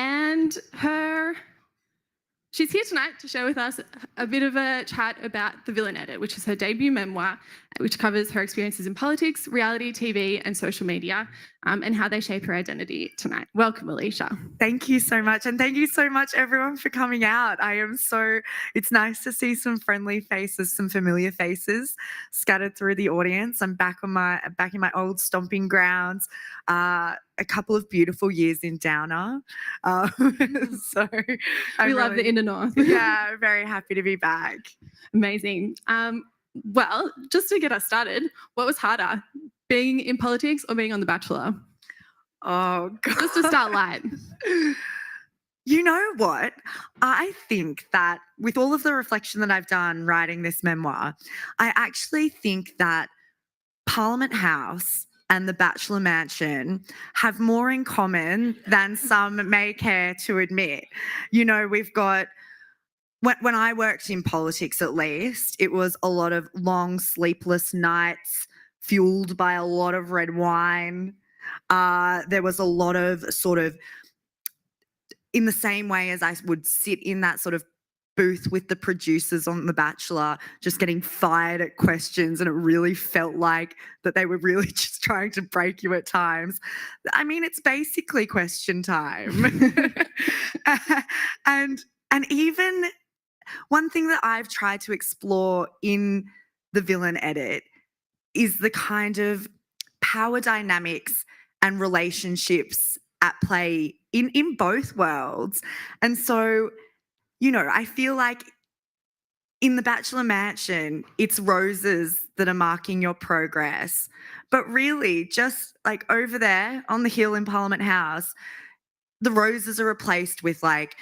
And she's here tonight to share with us a bit of a chat about The Villain Edit, which is her debut memoir, which covers her experiences in politics, reality TV, and social media, and how they shape her identity tonight. Welcome, Alisha. Thank you so much. And thank you so much, everyone, for coming out. It's nice to see some friendly faces, some familiar faces scattered through the audience. I'm back in my old stomping grounds. A couple of beautiful years in Downer. So we love the inner north. Yeah, very happy to be back. Amazing. Well, just to get us started, what was harder, being in politics or being on The Bachelor? Oh, God. Just to start light. You know what? I think that with all of the reflection that I've done writing this memoir, I actually think that Parliament House and the Bachelor Mansion have more in common than some may care to admit. You know, we've got, when I worked in politics at least, it was a lot of long sleepless nights fueled by a lot of red wine. There was a lot of sort of, in the same way as I would sit in that sort of booth with the producers on The Bachelor, just getting fired at questions, and it really felt like that they were really just trying to break you at times. I mean, it's basically question time. And even one thing that I've tried to explore in The Villain Edit is the kind of power dynamics and relationships at play in both worlds. And so, you know, I feel like in the Bachelor Mansion, it's roses that are marking your progress. But really, just like over there on the hill in Parliament House, the roses are replaced with like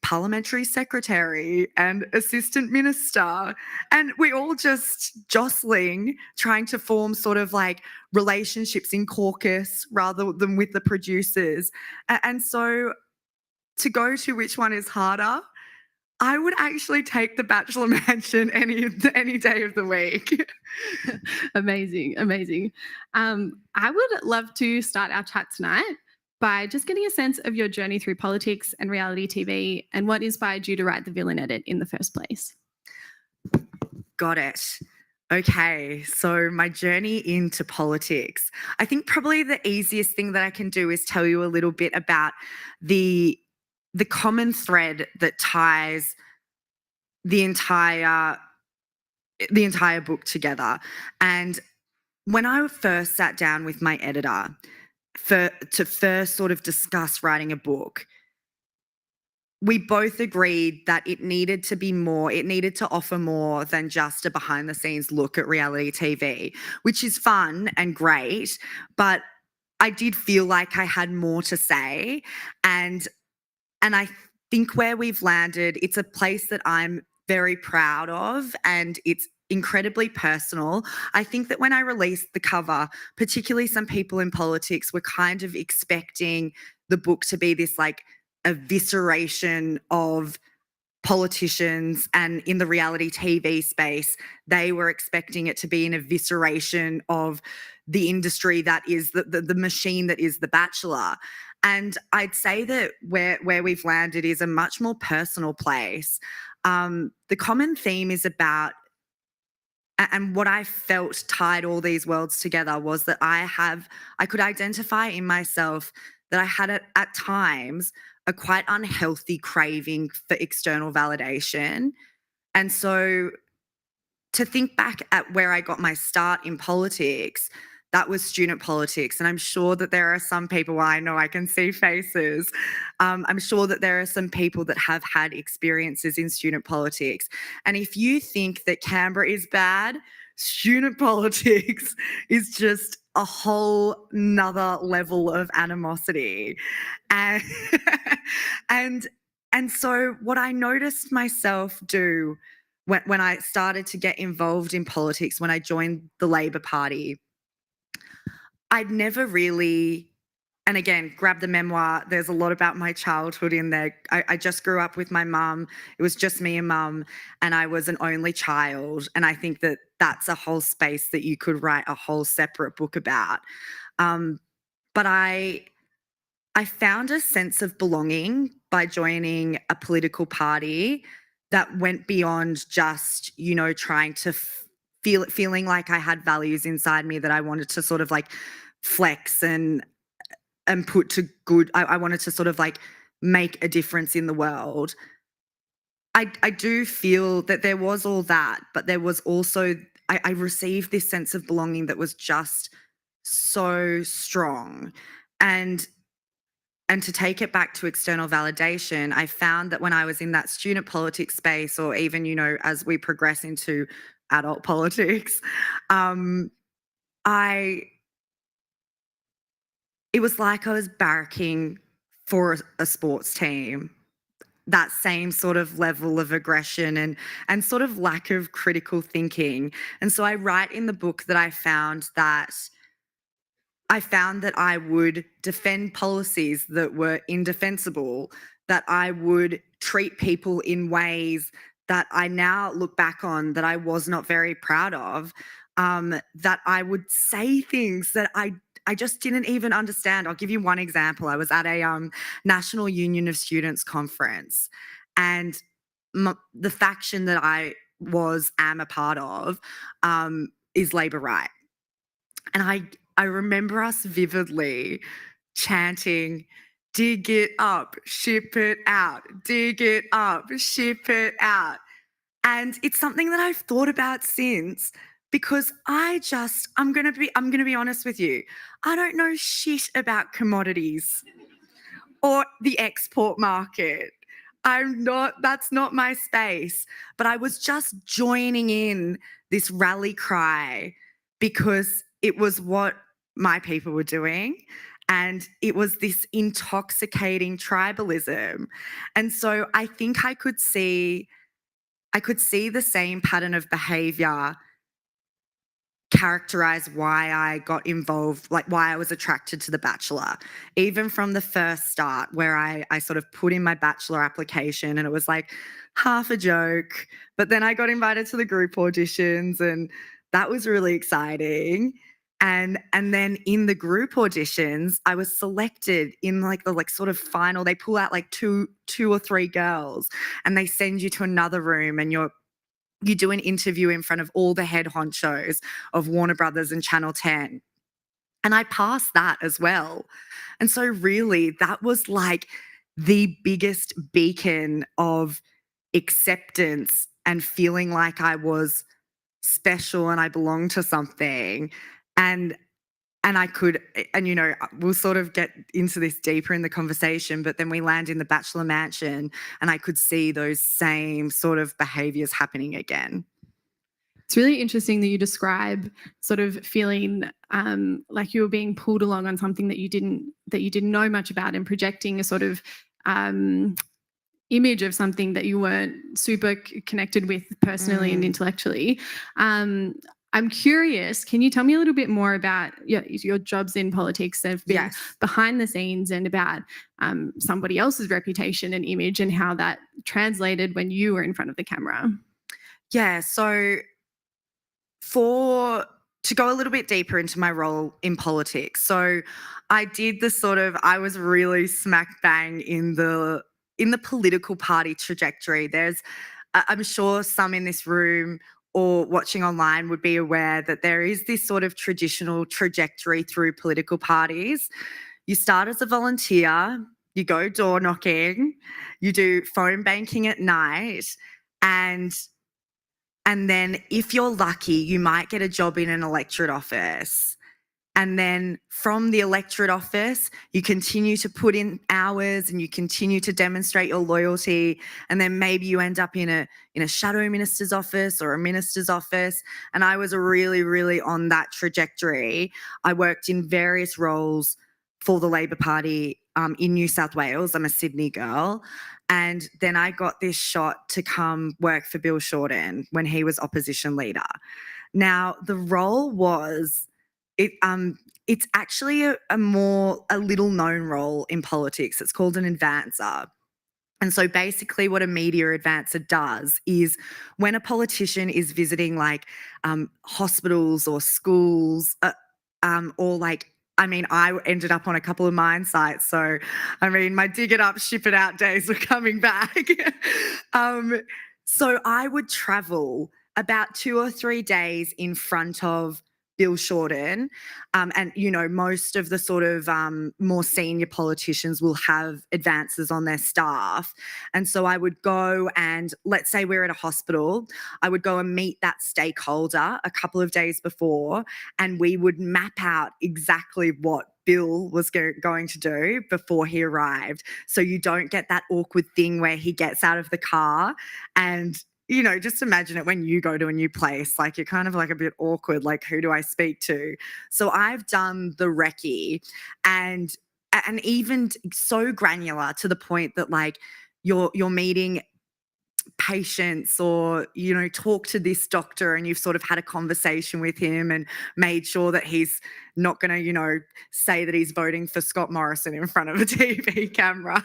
parliamentary secretary and assistant minister, and we're all just jostling, trying to form sort of like relationships in caucus rather than with the producers. And so to go to which one is harder, I would actually take the Bachelor Mansion any day of the week. Amazing. I would love to start our chat tonight by just getting a sense of your journey through politics and reality TV and what inspired you to write The Villain Edit in the first place. Got it. Okay, so my journey into politics. I think probably the easiest thing that I can do is tell you a little bit about the common thread that ties the entire book together. And when I first sat down with my editor to first sort of discuss writing a book, we both agreed that it needed to offer more than just a behind the scenes look at reality TV, which is fun and great, but I did feel like I had more to say. And I think where we've landed, it's a place that I'm very proud of, and it's incredibly personal. I think that when I released the cover, particularly some people in politics were kind of expecting the book to be this like evisceration of politicians, and in the reality TV space, they were expecting it to be an evisceration of the industry that is the machine that is The Bachelor. And I'd say that where we've landed is a much more personal place. The common theme is about, and what I felt tied all these worlds together was that I could identify in myself that I had at times a quite unhealthy craving for external validation. And so to think back at where I got my start in politics, that was student politics. And I'm sure that there are some people, well, I know I can see faces. I'm sure that there are some people that have had experiences in student politics. And if you think that Canberra is bad, student politics is just a whole nother level of animosity. And, and so what I noticed myself do when I started to get involved in politics, when I joined the Labor Party, I'd never really, and again, grab the memoir, there's a lot about my childhood in there. I just grew up with my mum. It was just me and mum, and I was an only child. And I think that that's a whole space that you could write a whole separate book about. But I I found a sense of belonging by joining a political party that went beyond just, trying to feeling like I had values inside me that I wanted to sort of like flex and put to good. I wanted to sort of like make a difference in the world. I do feel that there was all that, but there was also I received this sense of belonging that was just so strong. And to take it back to external validation, I found that when I was in that student politics space, or even, as we progress into adult politics, I it was like I was barracking for a sports team. That same sort of level of aggression and sort of lack of critical thinking. And so I write in the book that I found that I would defend policies that were indefensible, that I would treat people in ways that I now look back on that I was not very proud of, that I would say things that I just didn't even understand. I'll give you one example. I was at a National Union of Students conference, and the faction that I am a part of is Labour Right. And I remember us vividly chanting, dig it up, ship it out, dig it up, ship it out. And it's something that I've thought about since, because I'm going to be honest with you. I don't know shit about commodities or the export market. That's not my space. But I was just joining in this rally cry because it was what my people were doing. And it was this intoxicating tribalism. And so I think I could see the same pattern of behavior characterize why I got involved, like why I was attracted to The Bachelor, even from the first start, where I sort of put in my Bachelor application and it was like half a joke, but then I got invited to the group auditions and that was really exciting. And then in the group auditions, I was selected in like the sort of final. They pull out like two or three girls and they send you to another room and you do an interview in front of all the head honchos of Warner Brothers and Channel 10. And I passed that as well. And so really that was like the biggest beacon of acceptance and feeling like I was special and I belonged to something. And I could, and we'll sort of get into this deeper in the conversation, but then we land in the Bachelor Mansion and I could see those same sort of behaviors happening again. It's really interesting that you describe sort of feeling like you were being pulled along on something that you didn't know much about, and projecting a sort of image of something that you weren't super connected with personally and intellectually. I'm curious, can you tell me a little bit more about your jobs in politics that have been behind the scenes, and about somebody else's reputation and image and how that translated when you were in front of the camera? Yeah, so to go a little bit deeper into my role in politics. So I was really smack bang in the political party trajectory. I'm sure some in this room or watching online would be aware that there is this sort of traditional trajectory through political parties. You start as a volunteer, you go door knocking, you do phone banking at night, and then if you're lucky, you might get a job in an electorate office. And then from the electorate office, you continue to put in hours and you continue to demonstrate your loyalty. And then maybe you end up in a shadow minister's office or a minister's office. And I was really, really on that trajectory. I worked in various roles for the Labor Party in New South Wales. I'm a Sydney girl. And then I got this shot to come work for Bill Shorten when he was opposition leader. Now, the role was, it's actually a little known role in politics. It's called an advancer. And so basically what a media advancer does is when a politician is visiting like hospitals or schools or like I mean, I ended up on a couple of mine sites. So, I mean, my dig it up, ship it out days were coming back. um, so I would travel about 2 or 3 days in front of Bill Shorten. And, you know, most of the sort of more senior politicians will have advances on their staff. And so I would go and, let's say we're at a hospital, I would go and meet that stakeholder a couple of days before, and we would map out exactly what Bill was going to do before he arrived. So you don't get that awkward thing where he gets out of the car and, you know, just imagine it when you go to a new place, like you're kind of like a bit awkward, like who do I speak to? So I've done the recce, and even so granular to the point that like you're meeting patients, or, you know, talk to this doctor and you've sort of had a conversation with him and made sure that he's not going to, you know, say that he's voting for Scott Morrison in front of a TV camera.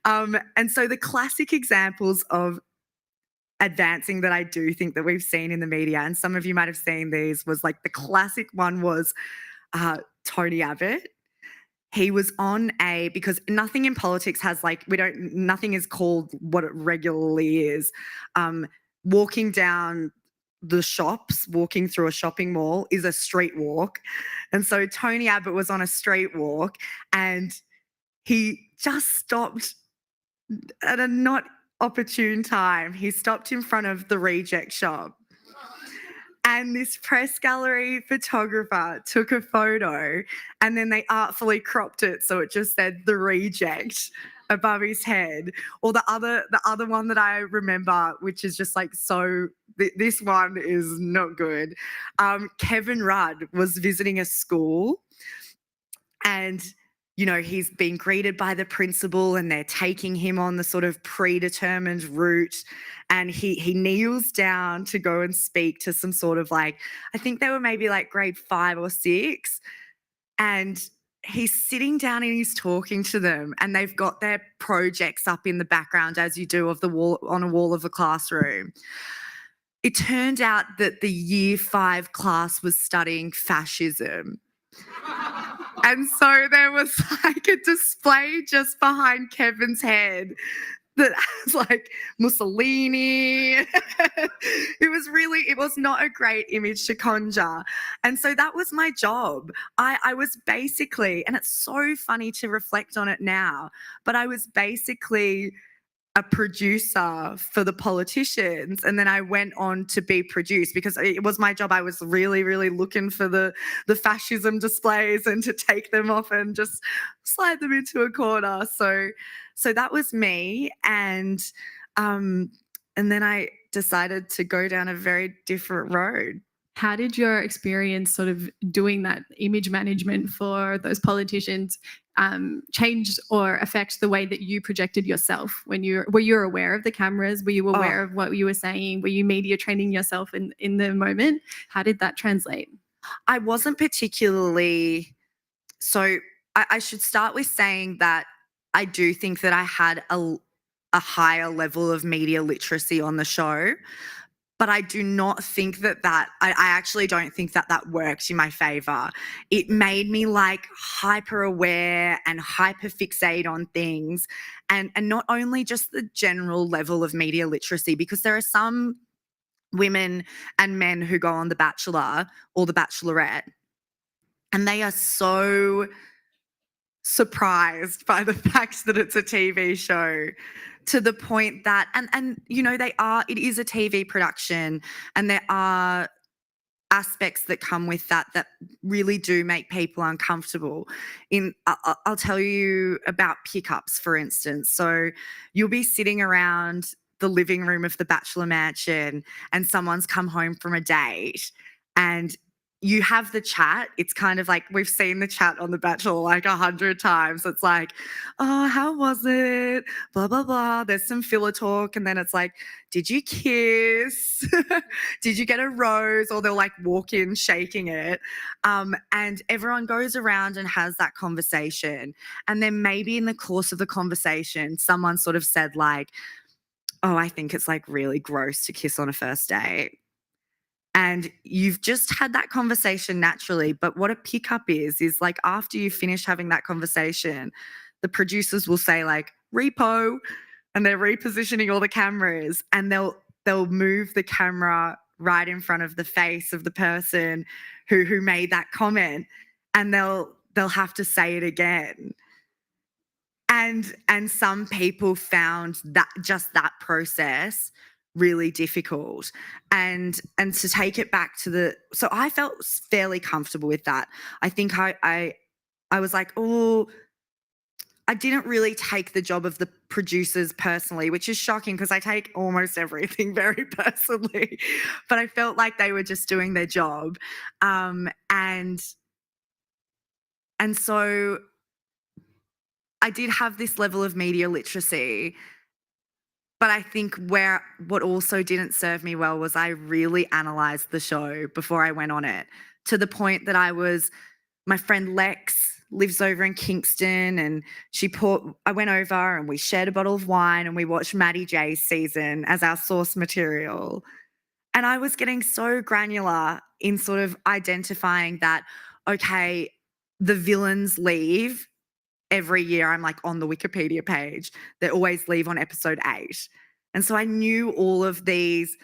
And so the classic examples of advancing that I do think that we've seen in the media, and some of you might have seen these, was like the classic one was Tony Abbott. He was on because nothing in politics has like, nothing is called what it regularly is. Walking down the shops, walking through a shopping mall is a street walk. And so Tony Abbott was on a street walk and he just stopped at a not opportune time. He stopped in front of the reject shop. And this press gallery photographer took a photo and then they artfully cropped it so it just said the reject above his head. Or the other one that I remember, which is just like this one is not good. Kevin Rudd was visiting a school and, you know, he's been greeted by the principal and they're taking him on the sort of predetermined route, and he kneels down to go and speak to some sort of like, I think they were maybe like grade 5 or 6, and he's sitting down and he's talking to them, and they've got their projects up in the background as you do on a wall of a classroom. It turned out that the year 5 class was studying fascism. And so there was like a display just behind Kevin's head that has like Mussolini. It was not a great image to conjure. And so that was my job. I was basically, and it's so funny to reflect on it now, but I was basically a producer for the politicians, and then I went on to be produced because it was my job. I was really, really looking for the fascism displays and to take them off and just slide them into a corner. So that was me, and then I decided to go down a very different road. How did your experience sort of doing that image management for those politicians change or affect the way that you projected yourself were you aware of the cameras? Were you aware of what you were saying? Were you media training yourself in the moment? How did that translate? I wasn't particularly, so I should start with saying that I do think that I had a higher level of media literacy on the show. But I do not think I actually don't think that worked in my favor. It made me like hyper aware and hyper fixate on things, and not only just the general level of media literacy, because there are some women and men who go on The Bachelor or The Bachelorette and they are so surprised by the fact that it's a TV show, to the point that, and you know, it is a TV production, and there are aspects that come with that really do make people uncomfortable. I'll tell you about pickups, for instance. So you'll be sitting around the living room of the Bachelor mansion and someone's come home from a date, and you have the chat. It's kind of like, we've seen the chat on The Bachelor like 100 times. It's like, oh, how was it? Blah, blah, blah. There's some filler talk. And then it's like, did you kiss? Did you get a rose? Or they'll like walk in shaking it. And everyone goes around and has that conversation. And then maybe in the course of the conversation, someone sort of said like, oh, I think it's like really gross to kiss on a first date. and you've just had that conversation naturally. But what a pickup is like after you finish having that conversation, the producers will say like repo, and they're repositioning all the cameras, and they'll move the camera right in front of the face of the person who made that comment, and they'll have to say it again. And some people found that just that process really difficult. And to take it back to so I felt fairly comfortable with that. I think I was like, oh, I didn't really take the job of the producers personally, which is shocking because I take almost everything very personally. But I felt like they were just doing their job. And so I did have this level of media literacy. But I think what also didn't serve me well was I really analysed the show before I went on it, to the point that my friend Lex lives over in Kingston, and I went over and we shared a bottle of wine and we watched Maddie J's season as our source material. And I was getting so granular in sort of identifying that, okay, the villains leave every year. I'm like on the Wikipedia page. They always leave on episode 8. And so I knew all of these,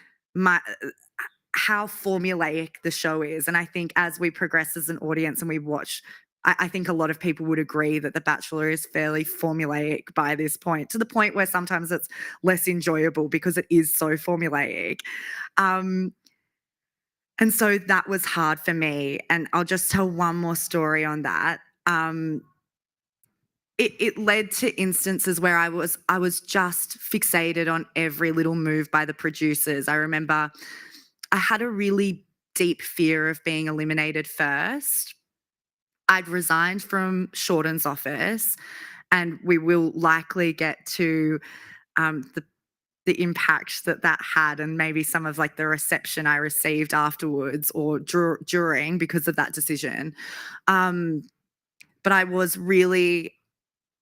how formulaic the show is. And I think as we progress as an audience and we watch, I think a lot of people would agree that The Bachelor is fairly formulaic by this point, to the point where sometimes it's less enjoyable because it is so formulaic. And so that was hard for me. And I'll just tell one more story on that. It led to instances where I was just fixated on every little move by the producers. I remember I had a really deep fear of being eliminated first. I'd resigned from Shorten's office, and we will likely get to the impact that had, and maybe some of like the reception I received afterwards or during because of that decision. But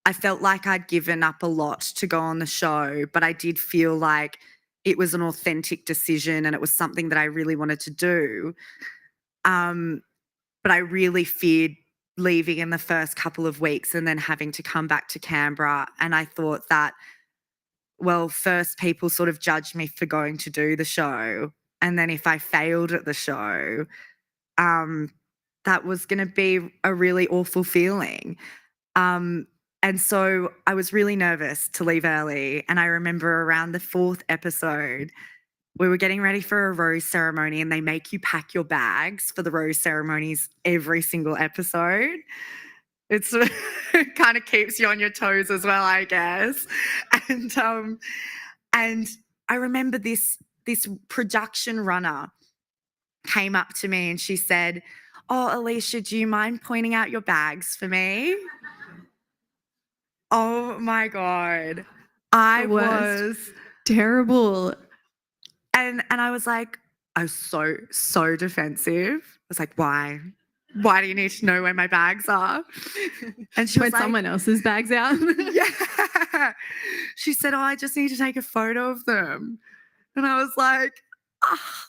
I felt like I'd given up a lot to go on the show, but I did feel like it was an authentic decision and it was something that I really wanted to do. But I really feared leaving in the first couple of weeks and then having to come back to Canberra. And I thought that, well, first people sort of judged me for going to do the show. And then if I failed at the show, that was going to be a really awful feeling. And so I was really nervous to leave early. And I remember around the 4th episode, we were getting ready for a rose ceremony, and they make you pack your bags for the rose ceremonies every single episode. It kind of keeps you on your toes as well, I guess. And I remember this production runner came up to me and she said, "Oh, Alisha, do you mind pointing out your bags for me?" Oh my God. I was terrible. And I was like, I was so defensive. I was like, why? Why do you need to know where my bags are? And she was like, someone else's bags out. Yeah. She said, oh, I just need to take a photo of them. And I was like, ah.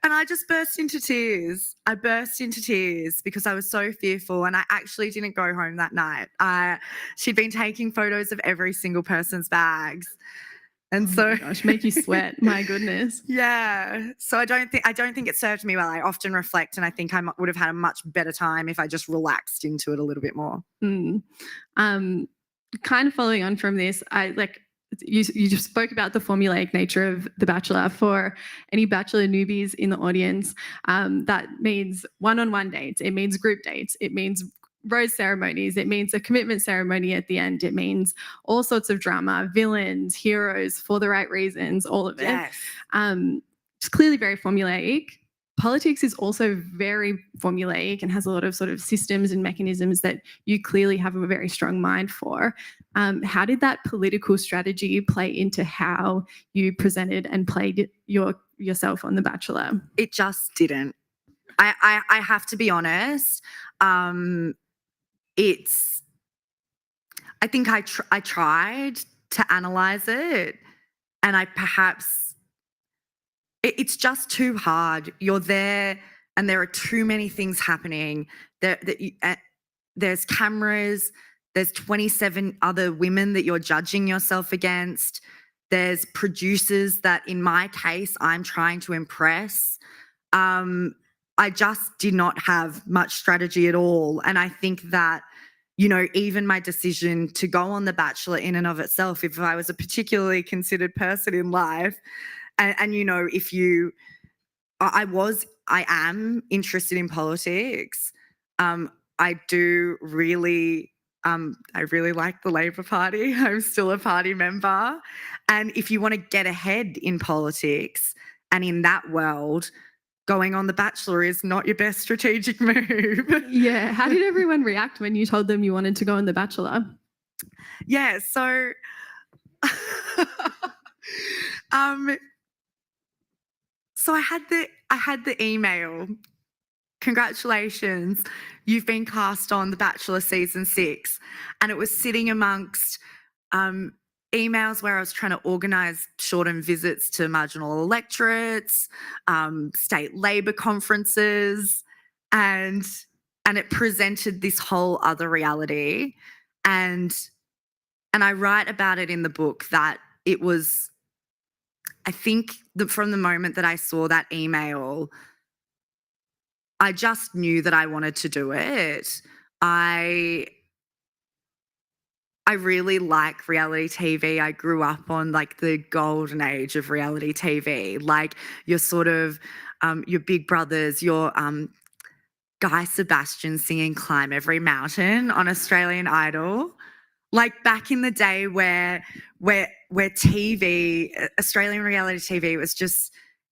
And I just burst into tears. I burst into tears because I was so fearful, and I actually didn't go home that night. She'd been taking photos of every single person's bags. And oh my gosh, make you sweat. My goodness. Yeah. So I don't think it served me well. I often reflect, and I think I would have had a much better time if I just relaxed into it a little bit more. Kind of following on from this, you just spoke about the formulaic nature of The Bachelor. For any Bachelor newbies in the audience, that means one-on-one dates. It means group dates. It means rose ceremonies. It means a commitment ceremony at the end. It means all sorts of drama, villains, heroes, for the right reasons, all of it. Yes. It's clearly very formulaic. Politics is also very formulaic and has a lot of sort of systems and mechanisms that you clearly have a very strong mind for. How did that political strategy play into how you presented and played yourself on The Bachelor? It just didn't. I have to be honest. I think I tried to analyze it, and I perhaps it's just too hard. You're there and there are too many things happening. There's cameras, there's 27 other women that you're judging yourself against. There's producers that, in my case, I'm trying to impress. I just did not have much strategy at all. And I think that, you know, even my decision to go on The Bachelor in and of itself, if I was a particularly considered person in life, and you know, I am interested in politics. I really like the Labor Party. I'm still a party member. And if you want to get ahead in politics and in that world, going on The Bachelor is not your best strategic move. Yeah. How did everyone react when you told them you wanted to go on The Bachelor? Yeah, so so I had the email. Congratulations, you've been cast on The Bachelor season 6. And it was sitting amongst emails where I was trying to organise shortened visits to marginal electorates, state Labor conferences, and it presented this whole other reality. And I write about it in the book that it was, I think, from the moment that I saw that email, I just knew that I wanted to do it. I really like reality TV. I grew up on like the golden age of reality TV, like your sort of your Big Brothers, your Guy Sebastian singing "Climb Every Mountain" on Australian Idol. Like back in the day where TV, Australian reality TV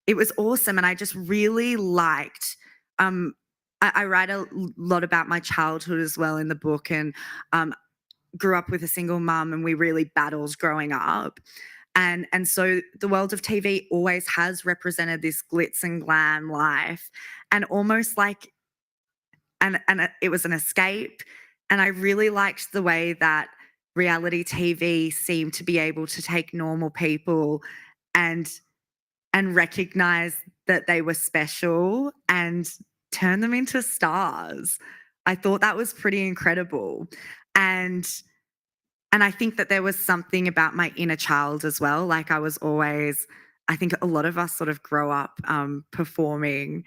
it was awesome. And I just really liked, I write a lot about my childhood as well in the book, and grew up with a single mum, and we really battled growing up. And so the world of TV always has represented this glitz and glam life, and almost like, and it was an escape. And I really liked the way that reality TV seemed to be able to take normal people and recognize that they were special and turn them into stars. I thought that was pretty incredible. And I think that there was something about my inner child as well. Like I think a lot of us sort of grow up performing.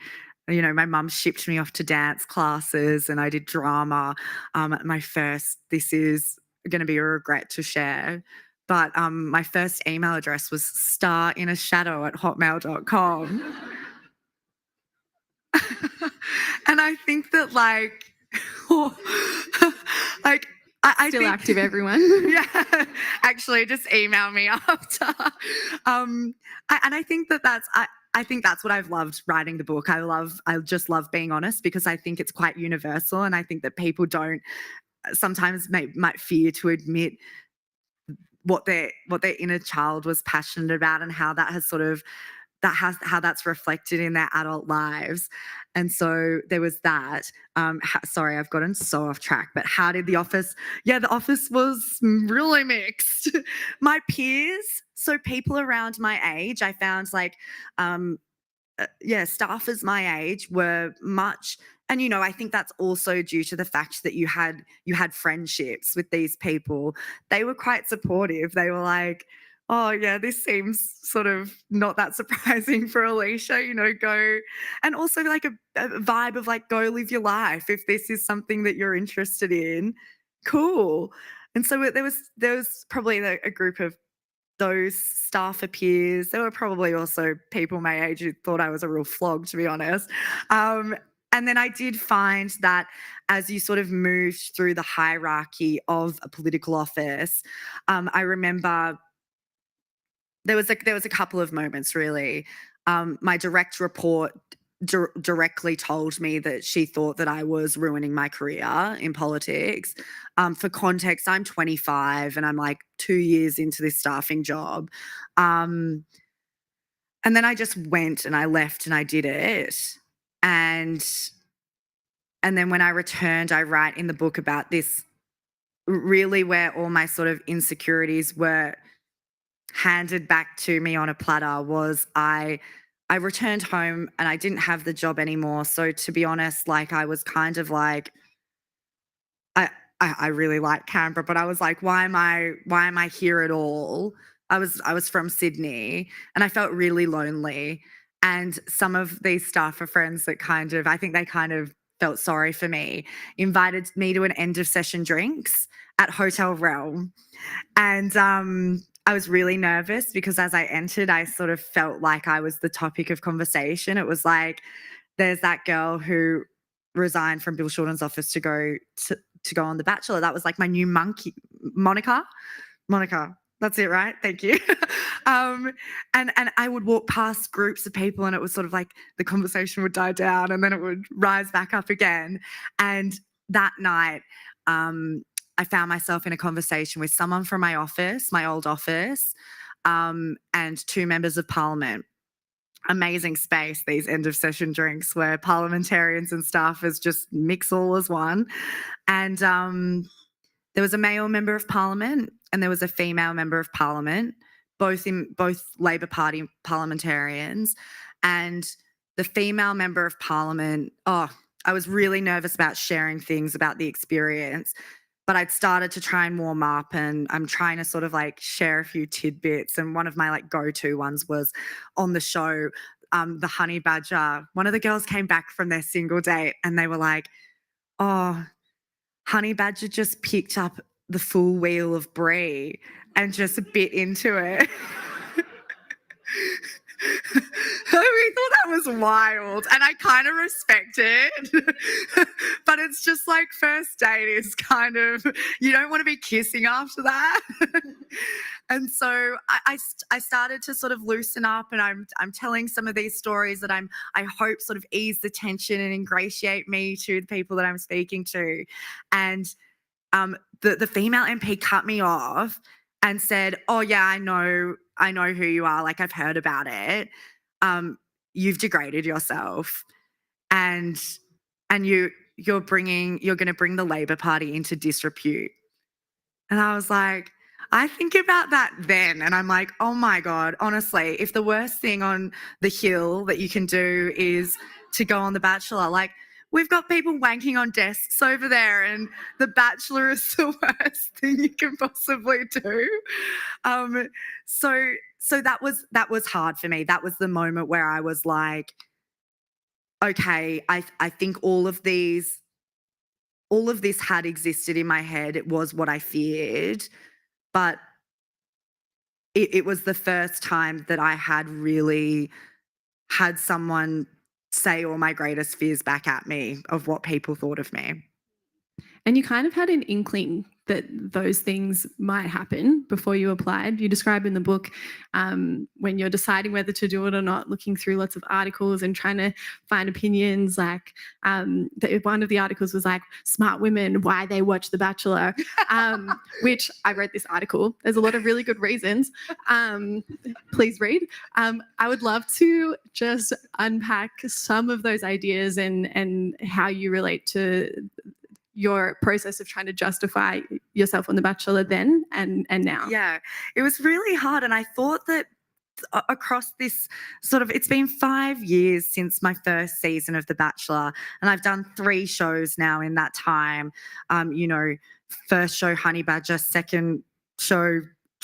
You know, my mum shipped me off to dance classes and I did drama. My first, this is going to be a regret to share, but my first email address was starinashadow@hotmail.com. And I think that like I Still think, active, everyone. yeah, actually just email me after. And I think I think that's what I've loved writing the book. I just love being honest, because I think it's quite universal, and I think that people don't sometimes might fear to admit what their inner child was passionate about, and how that has sort of how that's reflected in their adult lives. And so there was that. Sorry, I've gotten so off track, but how did The Office? Yeah, The Office was really mixed. My peers, so people around my age, I found like, staffers my age were much, and you know, I think that's also due to the fact that you had friendships with these people. They were quite supportive. They were like, oh yeah, this seems sort of not that surprising for Alisha, you know, go. And also like a vibe of like, go live your life. If this is something that you're interested in, cool. And so there was probably a group of those staffer peers. There were probably also people my age who thought I was a real flog, to be honest. And then I did find that as you sort of moved through the hierarchy of a political office, I remember there was a couple of moments really. My direct report directly told me that she thought that I was ruining my career in politics. For context, I'm 25 and I'm like 2 years into this staffing job. And then I just went and I left and I did it. And then when I returned, I write in the book about this, really where all my sort of insecurities were handed back to me on a platter. Was I I returned home and I didn't have the job anymore. So to be honest, like I was kind of like, I really like Canberra, but I was like, why am I here at all? I was from Sydney and I felt really lonely. And some of these staffer friends that I think they kind of felt sorry for me, invited me to an end of session drinks at Hotel Realm. And I was really nervous because as I entered, I sort of felt like I was the topic of conversation. It was like, there's that girl who resigned from Bill Shorten's office to go on The Bachelor. That was like my new monkey moniker. Monica. That's it, right? Thank you. And I would walk past groups of people and it was sort of like the conversation would die down and then it would rise back up again. And that night, I found myself in a conversation with someone from my office, my old office, and two members of parliament. Amazing space, these end of session drinks where parliamentarians and staffers just mix all as one. And there was a male member of parliament and there was a female member of parliament, both Labor Party parliamentarians. And the female member of parliament, I was really nervous about sharing things about the experience, but I'd started to try and warm up and I'm trying to sort of like share a few tidbits. And one of my like go-to ones was on the show, the honey badger. One of the girls came back from their single date and they were like, oh, honey badger just picked up the full wheel of brie and just bit into it. We thought that was wild and I kind of respect it. But it's just like first date is kind of, you don't want to be kissing after that. And so I started to sort of loosen up and I'm telling some of these stories that I hope sort of ease the tension and ingratiate me to the people that I'm speaking to. And the female MP cut me off and said, oh yeah, I know who you are. Like I've heard about it. You've degraded yourself and you're going to bring the Labor Party into disrepute. And I was like, I think about that then and I'm like, oh my God, honestly, if the worst thing on the hill that you can do is to go on The Bachelor, like we've got people wanking on desks over there and The Bachelor is the worst thing you can possibly do. So that was hard for me. That was the moment where I was like, okay, I think all of this had existed in my head. It was what I feared, but it was the first time that I had really had someone say all my greatest fears back at me of what people thought of me. And you kind of had an inkling that those things might happen before you applied. You describe in the book when you're deciding whether to do it or not, looking through lots of articles and trying to find opinions. Like one of the articles was like, smart women, why they watch The Bachelor, which I read this article. There's a lot of really good reasons. Please read. I would love to just unpack some of those ideas and how you relate to your process of trying to justify yourself on The Bachelor then and now. Yeah, it was really hard. And I thought that across this sort of, it's been 5 years since my first season of The Bachelor and I've done 3 shows now in that time. First show Honey Badger, second show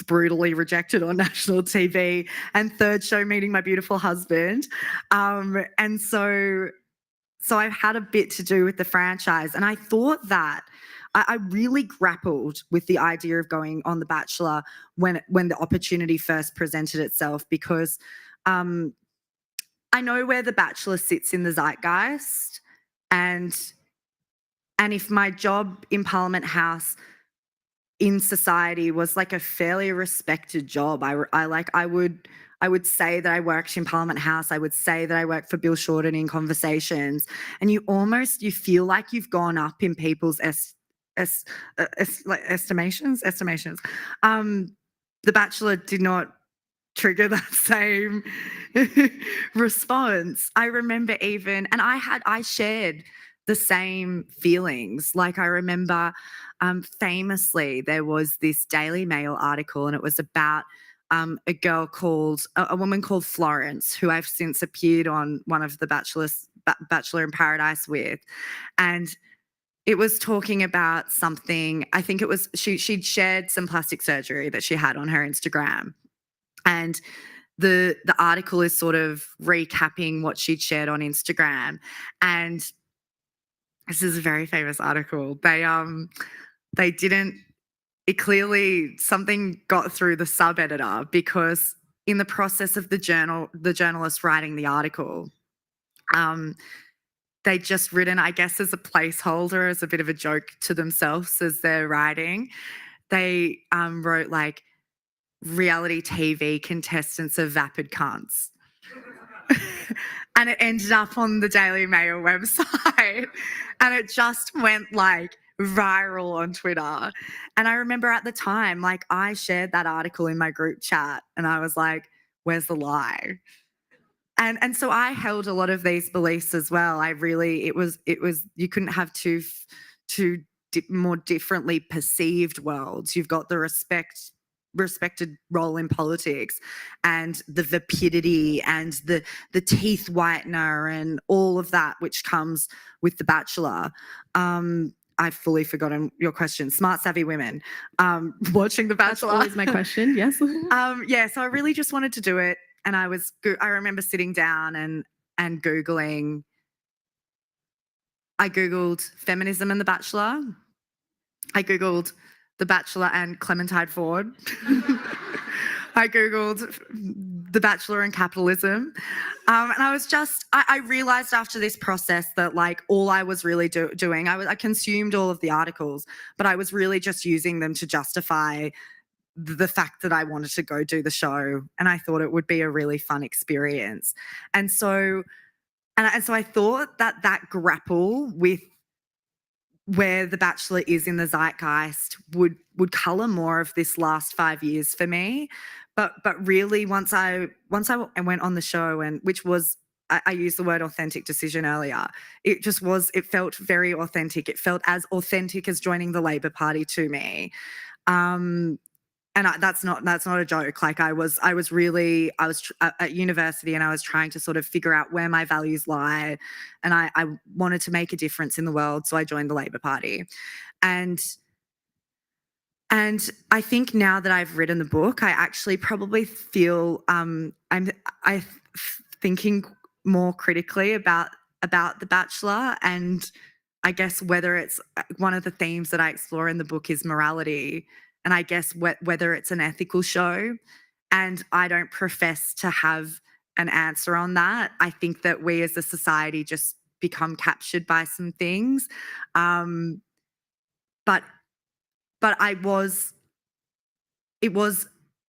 brutally rejected on national TV and third show Meeting My Beautiful Husband. And so I've had a bit to do with the franchise and I thought that I really grappled with the idea of going on The Bachelor when the opportunity first presented itself because I know where The Bachelor sits in the zeitgeist and if my job in Parliament House in society was like a fairly respected job, I would say that I worked in Parliament House. I would say that I worked for Bill Shorten in conversations. And you feel like you've gone up in people's estimations. The Bachelor did not trigger that same response. I remember even, and I shared the same feelings. Like I remember famously there was this Daily Mail article and it was about a girl called a woman called Florence, who I've since appeared on one of the Bachelor in Paradise with, and it was talking about something. I think it was she'd shared some plastic surgery that she had on her Instagram, and the article is sort of recapping what she'd shared on Instagram. And this is a very famous article. They didn't. It clearly something got through the sub editor, because in the process of the journalist writing the article, they just written, I guess, as a placeholder, as a bit of a joke to themselves as they're writing, they wrote like, reality TV contestants are vapid cunts. And it ended up on the Daily Mail website, and it just went like viral on Twitter. And I remember at the time, like, I shared that article in my group chat, and I was like, where's the lie? And so I held a lot of these beliefs as well. It was you couldn't have two more differently perceived worlds. You've got the respected role in politics, and the vapidity and the teeth whitener and all of that which comes with The Bachelor. I've fully forgotten your question. Smart, savvy women watching The Bachelor. That's always my question. Yes. Yeah, so I really just wanted to do it, and I remember sitting down and Googling. I Googled feminism and The Bachelor. I Googled The Bachelor and Clementine Ford. I Googled The Bachelor and capitalism. And I realized after this process that like all I was really doing, I consumed all of the articles, but I was really just using them to justify the fact that I wanted to go do the show. And I thought it would be a really fun experience. And so I thought that grapple with where The Bachelor is in the zeitgeist would colour more of this last 5 years for me. But really, once I went on the show, and which was, I used the word authentic decision earlier, it felt very authentic. It felt as authentic as joining the Labor Party to me. And that's not a joke. Like I was at university, and I was trying to sort of figure out where my values lie, and I wanted to make a difference in the world, so I joined the Labor Party. And I think now that I've written the book, I actually probably feel I'm thinking more critically about The Bachelor, and I guess whether it's one of the themes that I explore in the book is morality. And I guess whether it's an ethical show, and I don't profess to have an answer on that. I think that we as a society just become captured by some things. But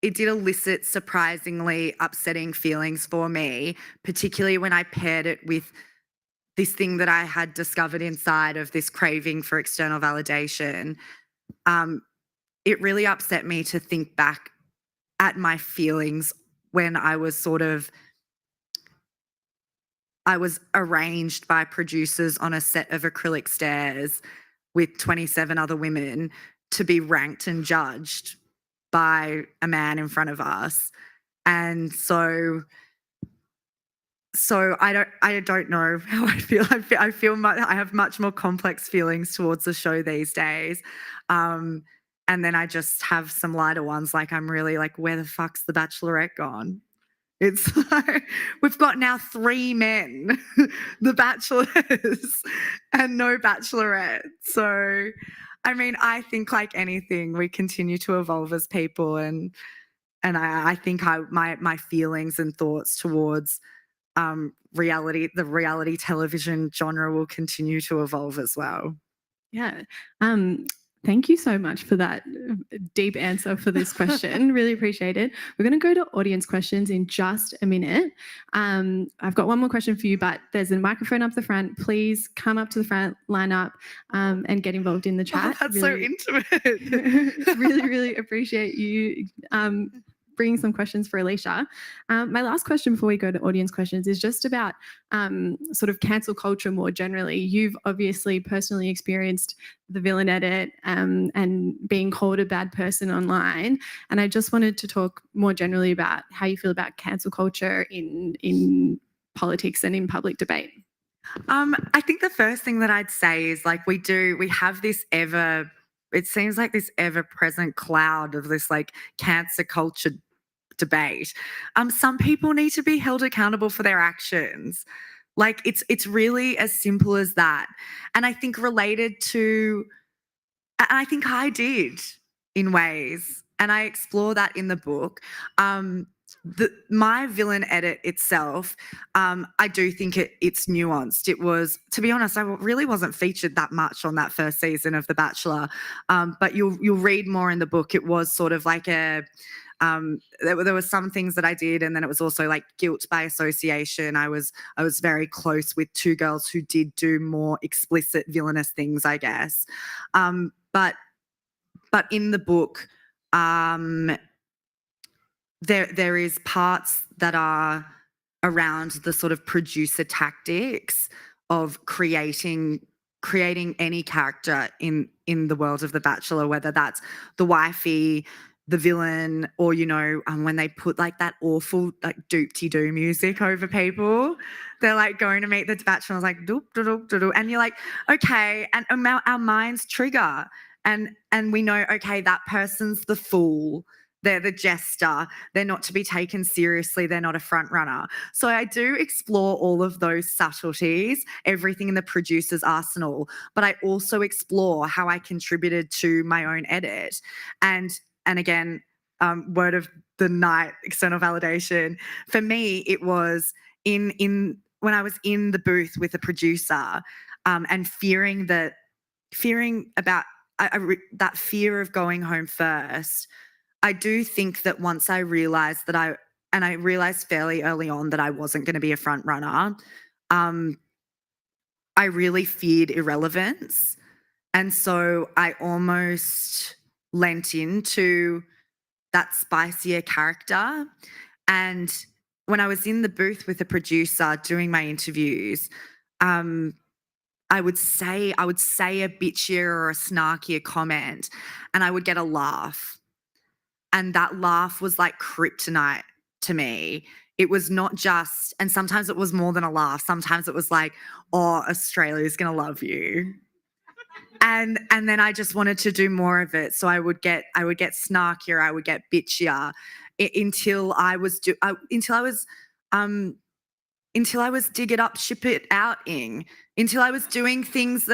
it did elicit surprisingly upsetting feelings for me, particularly when I paired it with this thing that I had discovered inside of this craving for external validation. It really upset me to think back at my feelings when I was arranged by producers on a set of acrylic stairs with 27 other women to be ranked and judged by a man in front of us. And so I don't know how I feel. I have much more complex feelings towards the show these days. And then I just have some lighter ones. Like I'm really like, where the fuck's the Bachelorette gone? It's like, we've got now 3 men, the Bachelors, and no Bachelorette. So, I mean, I think like anything, we continue to evolve as people, and I think my feelings and thoughts towards the reality television genre will continue to evolve as well. Yeah. Thank you so much for that deep answer for this question. Really appreciate it. We're going to go to audience questions in just a minute. I've got one more question for you, but there's a microphone up the front. Please come up to the front, line up, and get involved in the chat. Oh, that's really so intimate. Really, really appreciate you bringing some questions for Alisha. My last question before we go to audience questions is just about sort of cancel culture more generally. You've obviously personally experienced the villain edit and being called a bad person online. And I just wanted to talk more generally about how you feel about cancel culture in politics and in public debate. I think the first thing that I'd say is like we have this it seems like this ever-present cloud of this like cancer culture debate. Some people need to be held accountable for their actions. Like it's really as simple as that. And I think related to, and I think I did in ways, and I explore that in the book. My villain edit itself, I do think it's nuanced. It was, to be honest, I really wasn't featured that much on that first season of The Bachelor, but you'll read more in the book. It was sort of like there were some things that I did, and then it was also like guilt by association. I was very close with two girls who did do more explicit villainous things, I guess. But in the book, there is parts that are around the sort of producer tactics of creating any character in the world of The Bachelor, whether that's the wifey, the villain, or when they put like that awful like doop-de-doo music over people. They're like going to meet the Bachelor, and it's like doop doop doop, and you're like, okay, and our minds trigger, and we know, okay, that person's the fool. They're the jester. They're not to be taken seriously. They're not a front runner. So I do explore all of those subtleties, everything in the producer's arsenal, but I also explore how I contributed to my own edit. And again, word of the night, external validation. For me, it was in when I was in the booth with the producer, and fearing about that fear of going home first. I do think that once I realized that I realized fairly early on that I wasn't going to be a front runner, I really feared irrelevance. And so I almost lent into that spicier character. And when I was in the booth with the producer doing my interviews, I would say a bitchier or a snarkier comment, and I would get a laugh. And that laugh was like kryptonite to me. It was not just, and sometimes it was more than a laugh. Sometimes it was like, oh, Australia's going to love you. And then I just wanted to do more of it. So I would get snarkier, I would get bitchier until I was dig it up, ship it out-ing, until I was doing things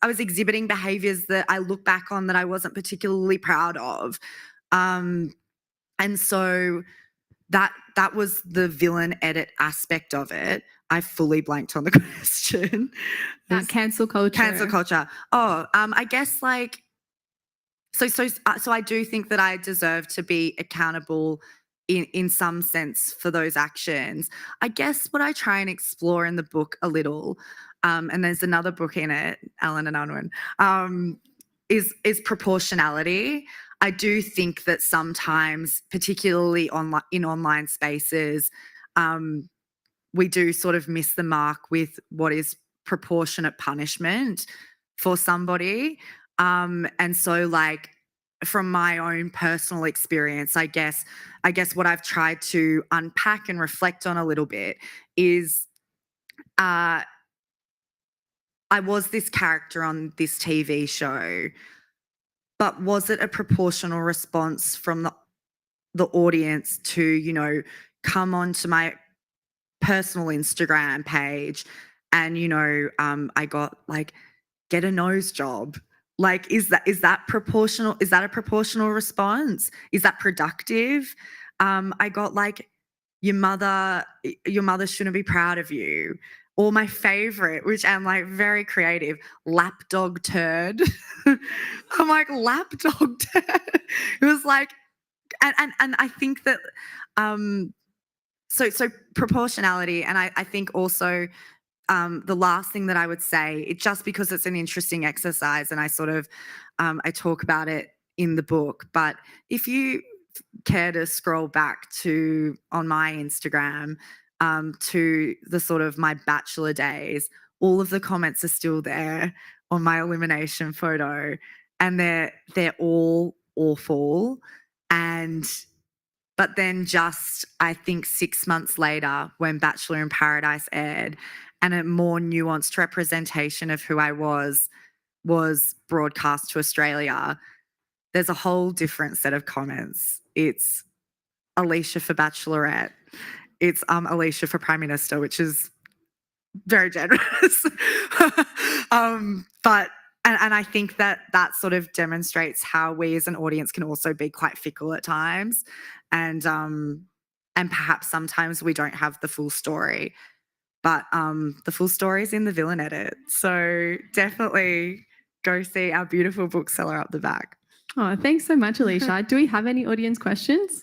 I was exhibiting behaviors that I look back on that I wasn't particularly proud of. And so that was the villain edit aspect of it. I fully blanked on the question. Cancel culture. Cancel culture. Oh, I guess like, so I do think that I deserve to be accountable in some sense for those actions. I guess what I try and explore in the book a little, and there's another book in it, Alan and Unwin, is proportionality. I do think that sometimes, particularly in online spaces, we do sort of miss the mark with what is proportionate punishment for somebody. And so like, from my own personal experience, I guess what I've tried to unpack and reflect on a little bit is I was this character on this TV show, but was it a proportional response from the audience to, come onto my personal Instagram page and, I got like, get a nose job? Like, is that proportional? Is that a proportional response? Is that productive? I got like, your mother shouldn't be proud of you. Or my favorite, which I'm like very creative, lapdog turd. I'm like, lapdog turd. It was like, and I think that, so proportionality, and I think also, the last thing that I would say, just because it's an interesting exercise and I sort of, I talk about it in the book, but if you care to scroll back to on my Instagram to the sort of my bachelor days, all of the comments are still there on my elimination photo, and they're all awful. But then just, I think 6 months later, when Bachelor in Paradise aired and a more nuanced representation of who I was broadcast to Australia, there's a whole different set of comments. It's Alisha for Bachelorette. It's Alisha for Prime Minister, which is very generous. But I think that sort of demonstrates how we as an audience can also be quite fickle at times, and perhaps sometimes we don't have the full story. But the full story is in the villain edit. So definitely go see our beautiful bookseller up the back. Oh, thanks so much, Alisha. Do we have any audience questions?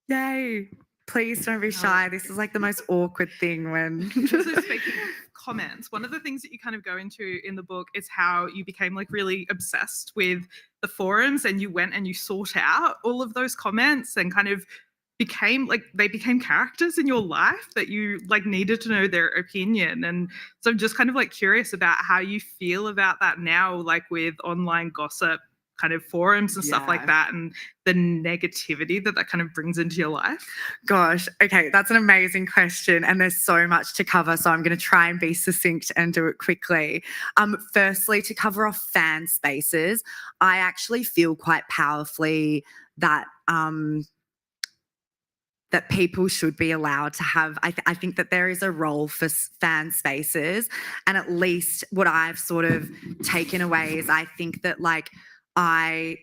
Yay. Please don't be shy. This is like the most awkward thing when... So speaking of comments, one of the things that you kind of go into in the book is how you became like really obsessed with the forums, and you went and you sought out all of those comments and kind of became characters in your life that you like needed to know their opinion. And so I'm just kind of like curious about how you feel about that now, like with online gossip kind of forums and stuff like that, and the negativity that kind of brings into your life? Gosh, okay, that's an amazing question, and there's so much to cover, so I'm going to try and be succinct and do it quickly. Firstly, to cover off fan spaces, I actually feel quite powerfully that that people should be allowed to have, I think that there is a role for fan spaces, and at least what I've sort of taken away is I think that like I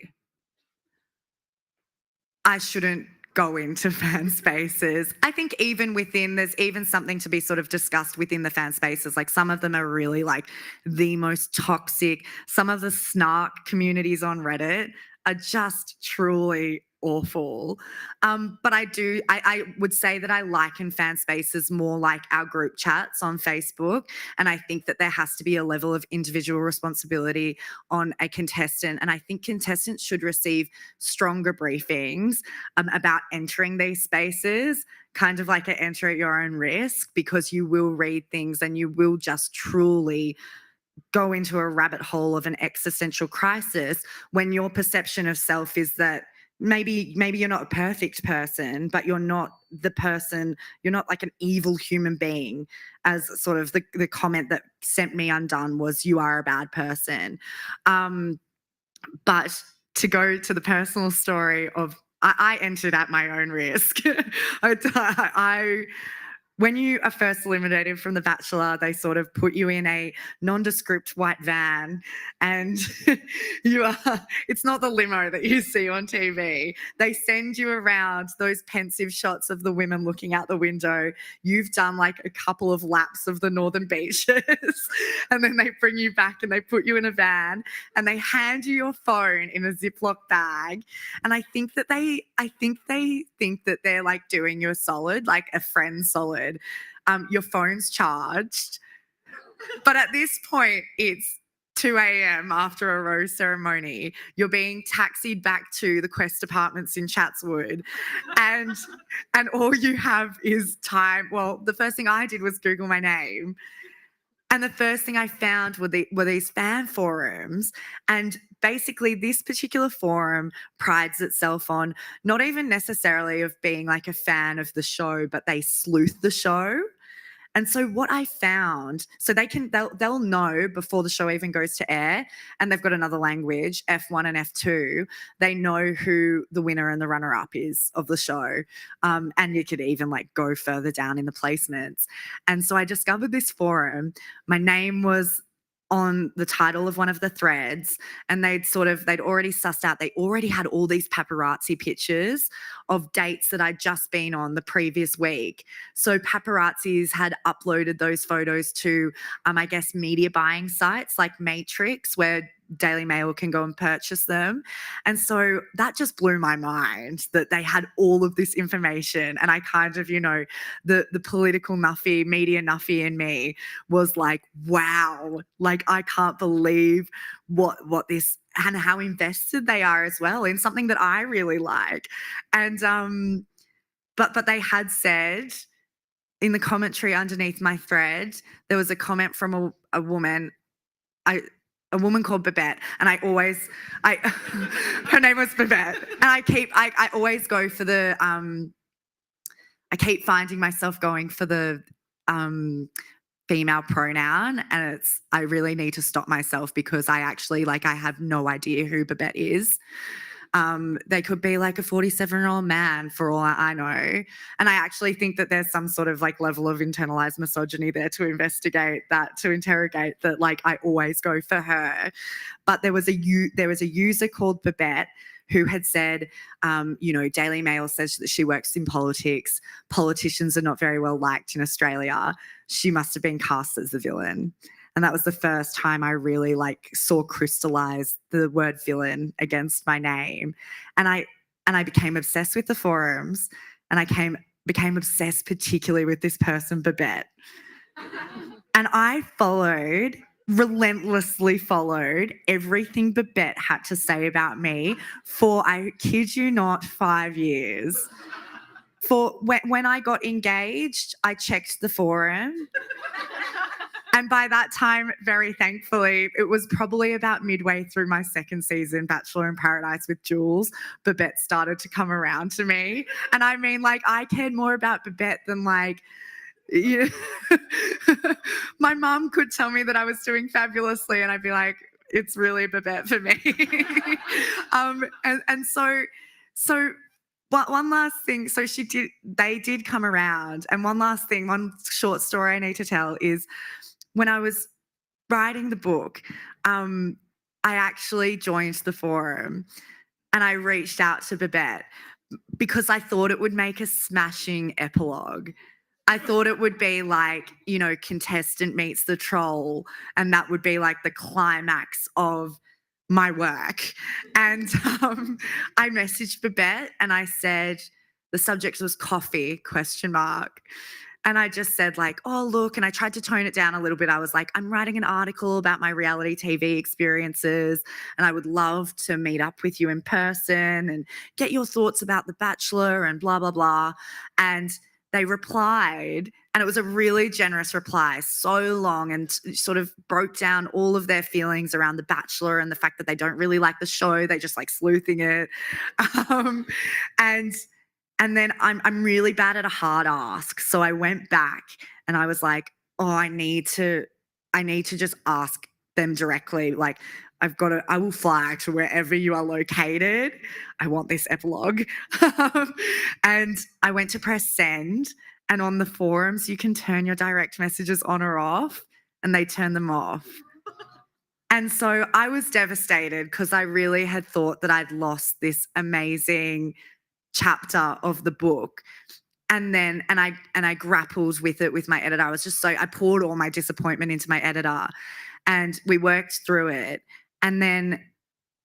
shouldn't go into fan spaces. I think even within, there's even something to be sort of discussed within the fan spaces. Like some of them are really like the most toxic. Some of the snark communities on Reddit are just truly awful. But I would say that I liken fan spaces more like our group chats on Facebook. And I think that there has to be a level of individual responsibility on a contestant. And I think contestants should receive stronger briefings about entering these spaces, kind of like a enter at your own risk, because you will read things and you will just truly go into a rabbit hole of an existential crisis when your perception of self is that maybe you're not a perfect person, but you're not the person, you're not like an evil human being, as sort of the comment that sent me undone was, you are a bad person. But to go to the personal story of, I entered at my own risk. When you are first eliminated from The Bachelor, they sort of put you in a nondescript white van, and it's not the limo that you see on TV. They send you around those pensive shots of the women looking out the window. You've done like a couple of laps of the northern beaches, and then they bring you back and they put you in a van and they hand you your phone in a Ziploc bag. And I think they think that they're like doing you a solid, like a friend solid. Your phone's charged, but at this point it's 2 a.m. after a rose ceremony. You're being taxied back to the Quest Apartments in Chatswood, and all you have is time. Well, the first thing I did was Google my name, and the first thing I found were these fan forums. And basically this particular forum prides itself on not even necessarily of being like a fan of the show, but they sleuth the show. And so what I found, so they'll know before the show even goes to air, and they've got another language, F1 and F2, they know who the winner and the runner-up is of the show. And you could even like go further down in the placements. And so I discovered this forum. My name was on the title of one of the threads, and they'd already sussed out, they already had all these paparazzi pictures of dates that I'd just been on the previous week. So paparazzis had uploaded those photos to, I guess, media buying sites like Matrix, where Daily Mail can go and purchase them. And so that just blew my mind that they had all of this information. And I kind of, the political nuffy, media nuffy in me was like, wow, like I can't believe what this how invested they are as well in something that I really like. And but they had said in the commentary underneath my thread, there was a comment from a woman, a woman called Babette, and her name was Babette, and I always go for the I keep finding myself going for the female pronoun, and I really need to stop myself because I actually I have no idea who Babette is. They could be like a 47-year-old man for all I know. And I actually think that there's some sort of level of internalized misogyny there to interrogate that I always go for her. But there was a user called Babette who had said, Daily Mail says that she works in politics. Politicians are not very well liked in Australia. She must have been cast as the villain. And that was the first time I really saw crystallize the word villain against my name. And I became obsessed with the forums, and I became obsessed particularly with this person, Babette. And I relentlessly followed everything Babette had to say about me for, I kid you not, 5 years. For when I got engaged, I checked the forum. And by that time, very thankfully, it was probably about midway through my second season, Bachelor in Paradise with Jules, Babette started to come around to me. And I mean, I cared more about Babette than my mum could tell me that I was doing fabulously, and I'd be like, it's really Babette for me. But one last thing, so they did come around. And one short story I need to tell is, when I was writing the book, I actually joined the forum and I reached out to Babette because I thought it would make a smashing epilogue. I thought it would be contestant meets the troll, and that would be the climax of my work. And I messaged Babette and I said, the subject was coffee, ? And I just said oh, look, and I tried to tone it down a little bit. I was like, I'm writing an article about my reality TV experiences, and I would love to meet up with you in person and get your thoughts about The Bachelor and blah, blah, blah. And they replied, and it was a really generous reply, so long, and sort of broke down all of their feelings around The Bachelor and the fact that they don't really like the show. They just like sleuthing it. And then I'm really bad at a hard ask. So I went back and I was like, oh, I need to just ask them directly. I will fly to wherever you are located. I want this epilogue. And I went to press send, and on the forums, you can turn your direct messages on or off, and they turn them off. And so I was devastated because I really had thought that I'd lost this amazing chapter of the book. And I grappled with it with my editor. I poured all my disappointment into my editor, and we worked through it. And then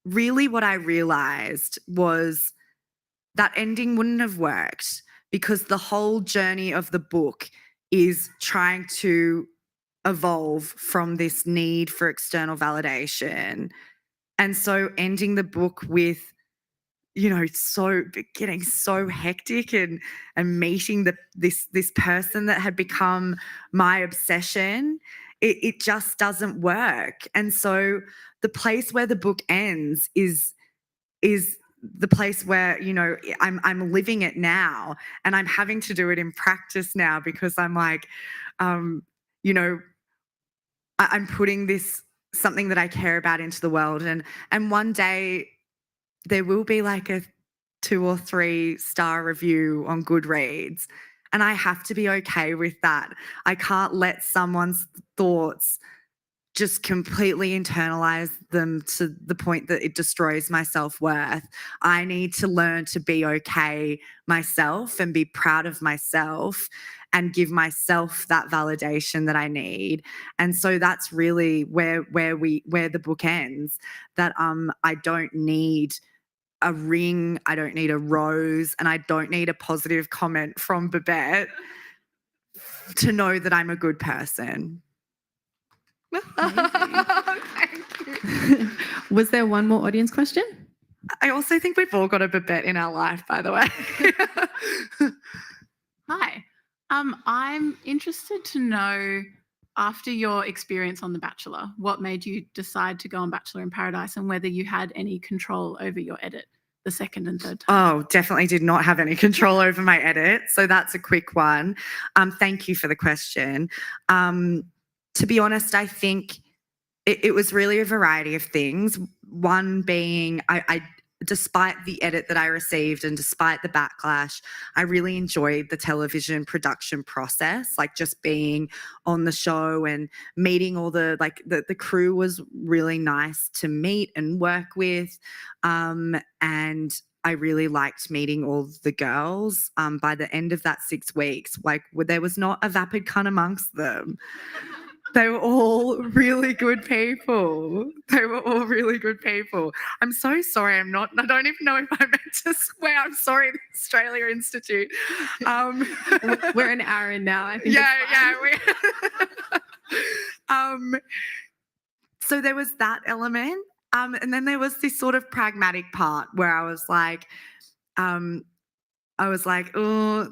really what I realized was that ending wouldn't have worked, because the whole journey of the book is trying to evolve from this need for external validation. And so ending the book with getting so hectic and meeting this person that had become my obsession, it just doesn't work. And so the place where the book ends is the place where I'm living it now, and I'm having to do it in practice now, because I'm I'm putting something that I care about into the world, and one day there will be a 2 or 3 star review on Goodreads, and I have to be okay with that. I can't let someone's thoughts just completely internalize them to the point that it destroys my self-worth. I need to learn to be okay myself and be proud of myself and give myself that validation that I need. And so that's really where the book ends, that I don't need a ring, I don't need a rose, and I don't need a positive comment from Babette to know that I'm a good person. Thank Was there one more audience question? I also think we've all got a Babette in our life, by the way. Hi. I'm interested to know, after your experience on The Bachelor, what made you decide to go on Bachelor in Paradise and whether you had any control over your edit the second and third time? Oh, definitely did not have any control over my edit. So that's a quick one. Thank you for the question. To be honest, I think it was really a variety of things. One being, I despite the edit that I received and despite the backlash, I really enjoyed the television production process, like just being on the show and meeting all the crew was really nice to meet and work with. And I really liked meeting all the girls. By the end of that 6 weeks, there was not a vapid cunt amongst them. They were all really good people. I'm so sorry. I don't even know if I meant to swear. I'm sorry, the Australia Institute. We're an hour in now. I think. So there was that element. And then there was this sort of pragmatic part where I was like, oh,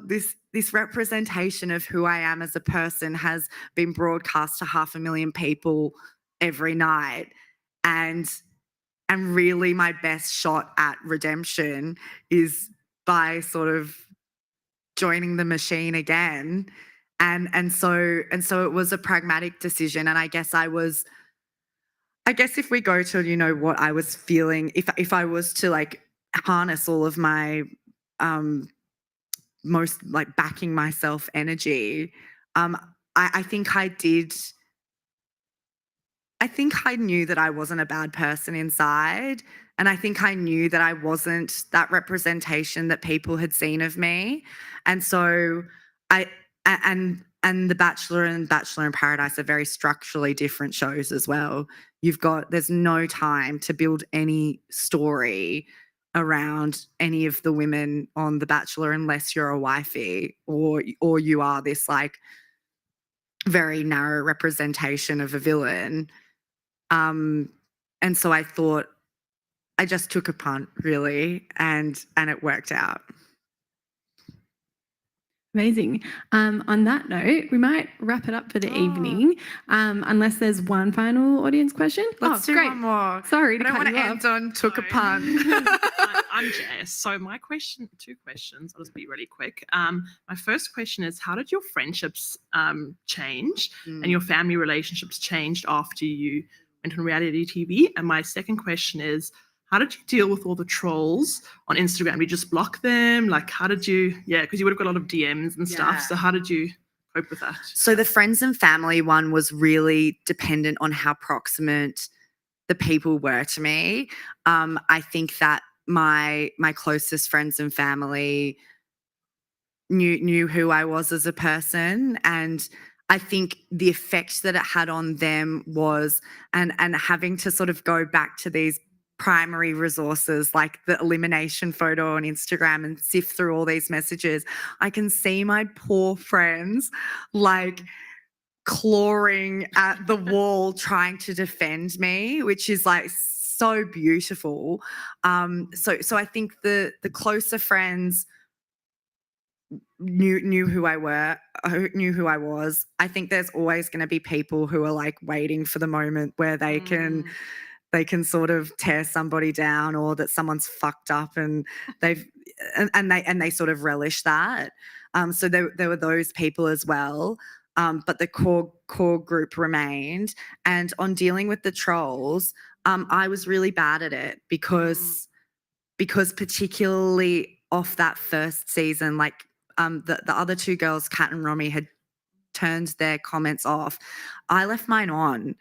this representation of who I am as a person has been broadcast to 500,000 people every night. And really my best shot at redemption is by sort of joining the machine again. And so it was a pragmatic decision. And I guess if we go to, what I was feeling, if I was to like harness all of my most like backing myself energy, I think I did. I think I knew that I wasn't a bad person inside. And I think I knew that I wasn't that representation that people had seen of me. And so and The Bachelor and Bachelor in Paradise are very structurally different shows as well. There's no time to build any story around any of the women on The Bachelor unless you're a wifey or you are this like very narrow representation of a villain. And so I thought I just took a punt really and it worked out. Amazing. On that note, we might wrap it up for the evening, unless there's one final audience question. Let's do great. one more. Sorry to I don't cut want you to off. end on took a punt. I'm Jess. So my question, 2 questions. I'll just be really quick. My first question is, how did your friendships change and your family relationships changed after you went on reality TV? And my second question is, how did you deal with all the trolls on Instagram? Did you just block them? Like, how did you, because you would have got a lot of DMs and stuff. So how did you cope with that? So the friends and family one was really dependent on how proximate the people were to me. I think that my closest friends and family knew who I was as a person, and I think the effect that it had on them was and having to sort of go back to these primary resources like the elimination photo on Instagram and sift through all these messages. I can see my poor friends like clawing at the wall trying to defend me, which is like so beautiful. So I think the closer friends knew who I was. I think there's always going to be people who are like waiting for the moment where they can sort of tear somebody down, or that someone's fucked up and they sort of relish that. So there were those people as well. But the core group remained. And on dealing with the trolls, I was really bad at it because particularly off that first season, like the other 2 girls, Kat and Romy, had turned their comments off. I left mine on.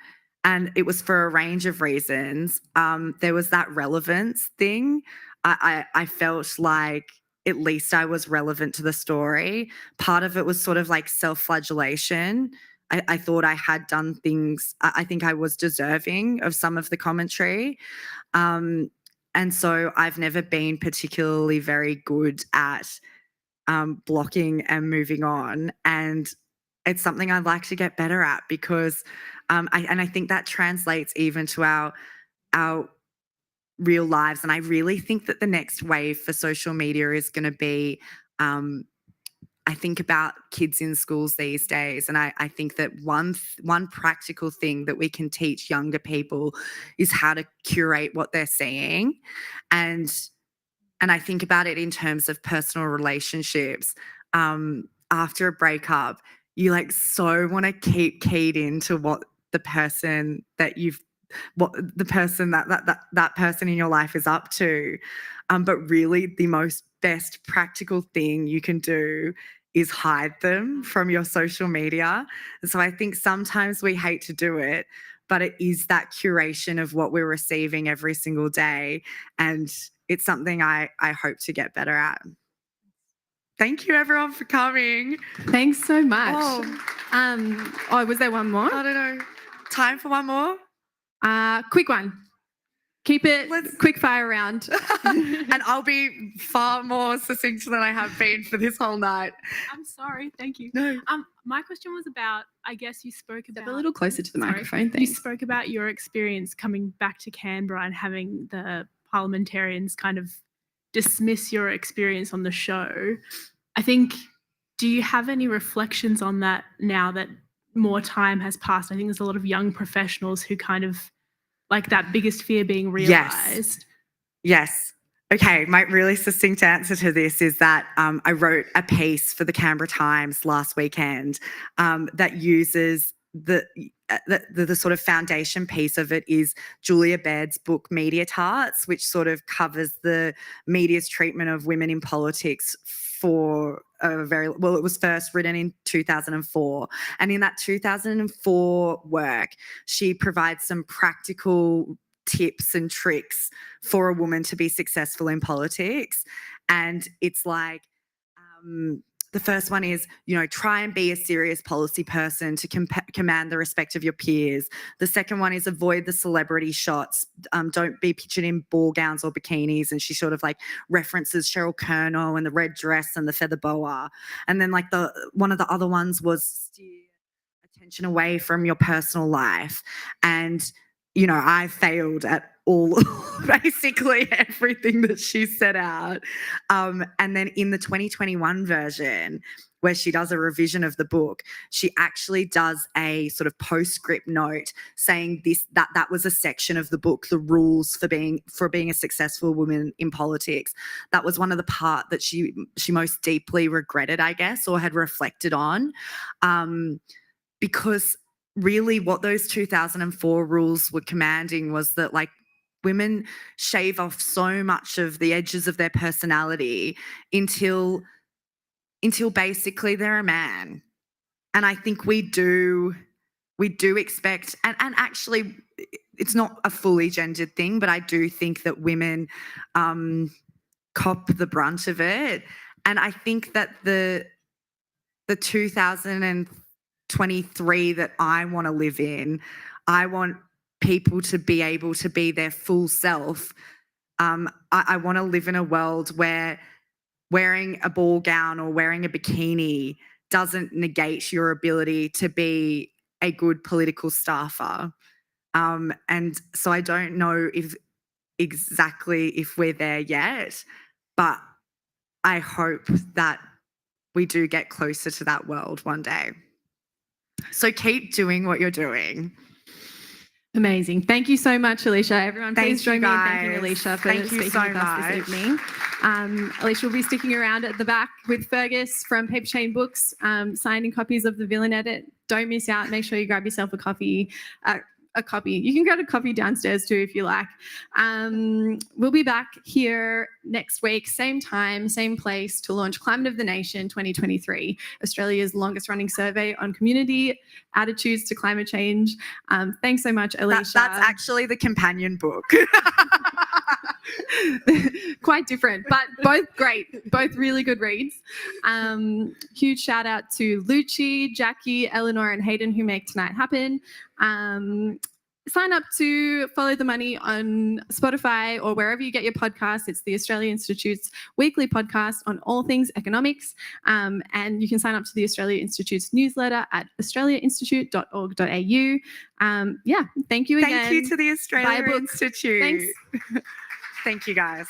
And it was for a range of reasons. There was that relevance thing. I felt like at least I was relevant to the story. Part of it was sort of like self-flagellation. I thought I had done things. I think I was deserving of some of the commentary. And so I've never been particularly very good at blocking and moving on. And it's something I'd like to get better at, because I think that translates even to our real lives. And I really think that the next wave for social media is going to be, I think about kids in schools these days, and I think that one practical thing that we can teach younger people is how to curate what they're seeing. And I think about it in terms of personal relationships. After a breakup, you like so want to keep keyed into what the person that that person in your life is up to. But really the best practical thing you can do is hide them from your social media. And so I think sometimes we hate to do it, but it is that curation of what we're receiving every single day. And it's something I hope to get better at. Thank you everyone for coming. Thanks so much. Oh, Was there one more? I don't know. Time for one more? Quick one. Keep it quick fire round. And I'll be far more succinct than I have been for this whole night. I'm sorry. Thank you. No. My question was about, I guess you spoke Step about a little closer to the microphone. You Thanks. spoke about your experience coming back to Canberra and having the parliamentarians kind of dismiss your experience on the show. I think, do you have any reflections on that now that more time has passed? I think there's a lot of young professionals who kind of like that biggest fear being realized. Yes. Okay, my really succinct answer to this is that I wrote a piece for the Canberra Times last weekend that uses the sort of foundation piece of it is Julia Baird's book Media Tarts, which sort of covers the media's treatment of women in politics for it was first written in 2004. And in that 2004 work, she provides some practical tips and tricks for a woman to be successful in politics. And it's like, the first one is, try and be a serious policy person to command the respect of your peers. The second one is avoid the celebrity shots. Don't be pictured in ball gowns or bikinis. And she sort of like references Cheryl Kernel and the red dress and the feather boa. And then like one of the other ones was steer attention away from your personal life. And I failed at basically everything that she set out. And then in the 2021 version, where she does a revision of the book, she actually does a sort of postscript note saying that was a section of the book, the rules for being a successful woman in politics. That was one of the part that she most deeply regretted, I guess, or had reflected on, because really what those 2004 rules were commanding was that like women shave off so much of the edges of their personality until basically they're a man. And I think we do expect, and actually it's not a fully gendered thing, but I do think that women cop the brunt of it. And I think that the 2023 that I want to live in, I want people to be able to be their full self. I want to live in a world where wearing a ball gown or wearing a bikini doesn't negate your ability to be a good political staffer. And so I don't know if we're there yet, but I hope that we do get closer to that world one day. So keep doing what you're doing. Amazing. Thank you so much, Alisha. Everyone, please join me in thanking guys. Alisha for Thank you speaking so with us this much. evening. Alisha will be sticking around at the back with Fergus from Paper Chain Books, signing copies of The Villain Edit. Don't miss out. Make sure you grab yourself a copy. You can grab a copy downstairs too if you like. We'll be back here next week, same time, same place, to launch Climate of the Nation 2023, Australia's longest running survey on community attitudes to climate change. Thanks so much, Alisha. That's actually the companion book. Quite different, but both great, both really good reads. Huge shout out to Lucci, Jackie, Eleanor, and Hayden who make tonight happen. sign up to Follow the Money on Spotify or wherever you get your podcasts. It's the Australia Institute's weekly podcast on all things economics. And you can sign up to the Australia Institute's newsletter at australiainstitute.org.au. Thank you again. Thank you to the Australia Buy a book. Institute. Thanks. Thank you, guys.